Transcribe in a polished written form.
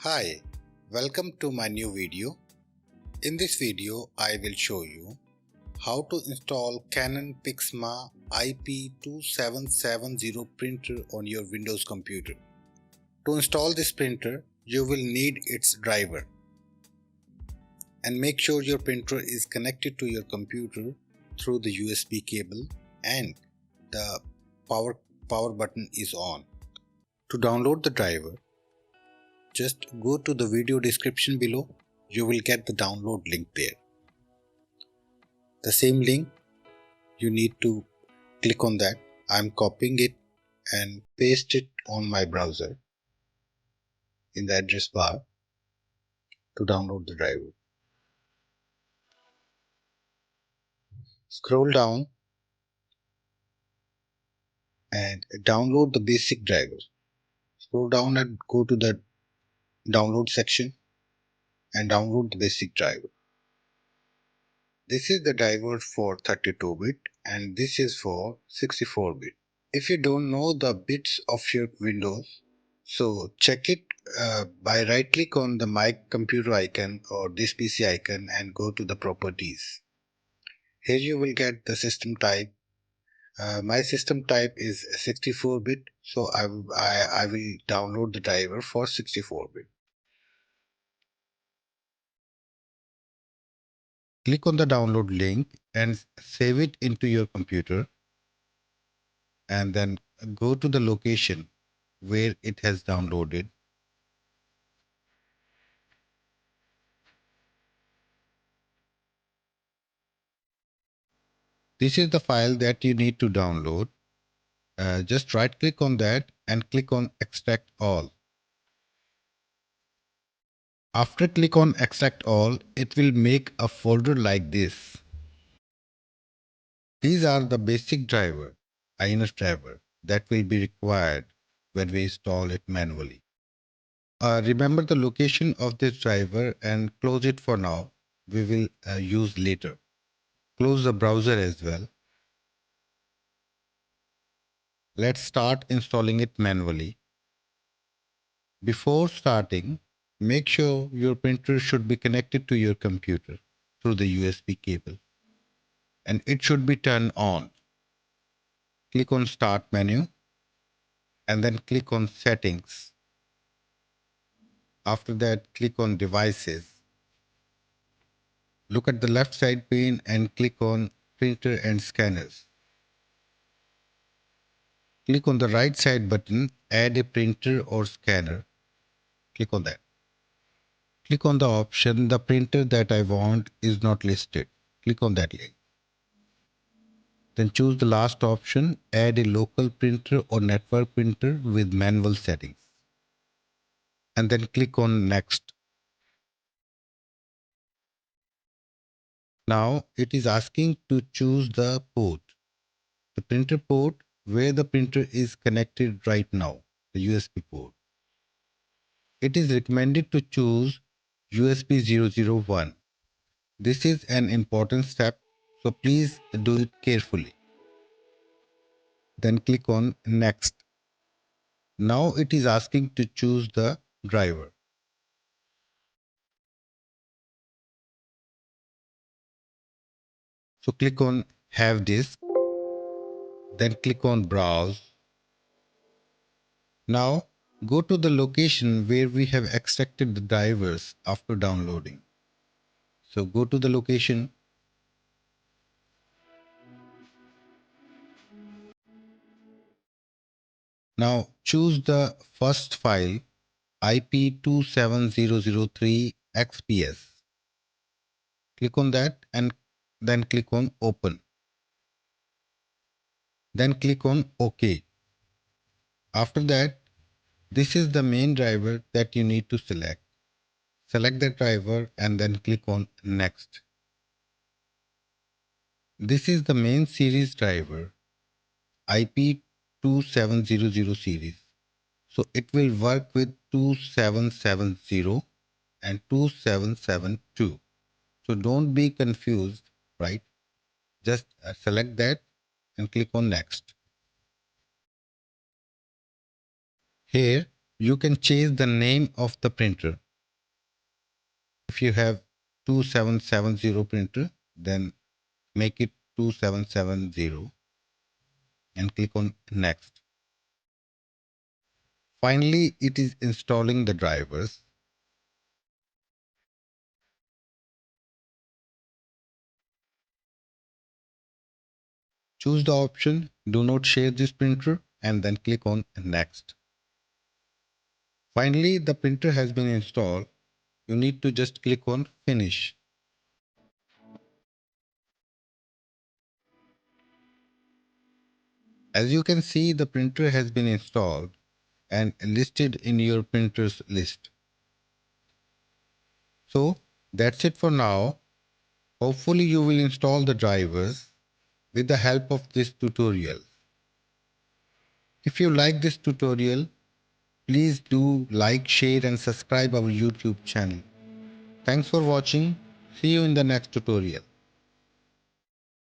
Hi, welcome to my new video. In this video, I will show you how to install Canon Pixma iP2770 printer on your Windows computer. To install this printer, you will need its driver. And make sure your printer is connected to your computer through the USB cable and the power button is on. To download the driver, just go to the video description below. You will get the download link there. The same link, you need to click on that. I'm copying it and paste it on my browser in the address bar to download the driver. Scroll down and download the basic driver. Scroll down and go to the download section and download the basic driver. This is the driver for 32-bit and this is for 64-bit. If you don't know the bits of your Windows, so check it by right click on the My Computer icon or this PC icon and go to the properties. Here you will get the system type. My system type is 64-bit, so I will download the driver for 64-bit. Click on the download link and save it into your computer and then go to the location where it has downloaded. This is the file that you need to download. Just right click on that and click on extract all. After click on extract all, it will make a folder like this. These are the basic driver, INS driver that will be required when we install it manually. Remember the location of this driver and close it for now. We will use later. Close the browser as well. Let's start installing it manually. Before starting, make sure your printer should be connected to your computer through the USB cable and it should be turned on. Click on Start menu and then click on Settings. After that, click on Devices. Look at the left side pane and click on Printer and Scanners. Click on the right side button, Add a printer or scanner. Click on that. Click on the option, the printer that I want is not listed. Click on that link. Then choose the last option, add a local printer or network printer with manual settings. And then click on Next. Now it is asking to choose the port, the printer port where the printer is connected right now, the USB port. It is recommended to choose USB 001. This is an important step, so please do it carefully. Then click on Next. Now it is asking to choose the driver. So click on Have Disk, then click on Browse. Now go to the location where we have extracted the drivers after downloading. So go to the location. Now choose the first file IP27003 XPS. Click on that and then click on Open. Then click on OK. After that, this is the main driver that you need to select. Select the driver and then click on Next. This is the main series driver, IP2700 series. So it will work with 2770 and 2772. So don't be confused, right? Just select that and click on Next. Here You can change the name of the printer. If you have 2770 printer, then make it 2770 and click on next. Finally, it is installing the drivers. Choose the option do not share this printer and then click on next. Finally, the printer has been installed. You need to just click on finish. As you can see, the printer has been installed and listed in your printers list. So that's it for now. Hopefully you will install the drivers with the help of this tutorial. If you like this tutorial, please do like, share and subscribe our YouTube channel. Thanks for watching. See you in the next tutorial.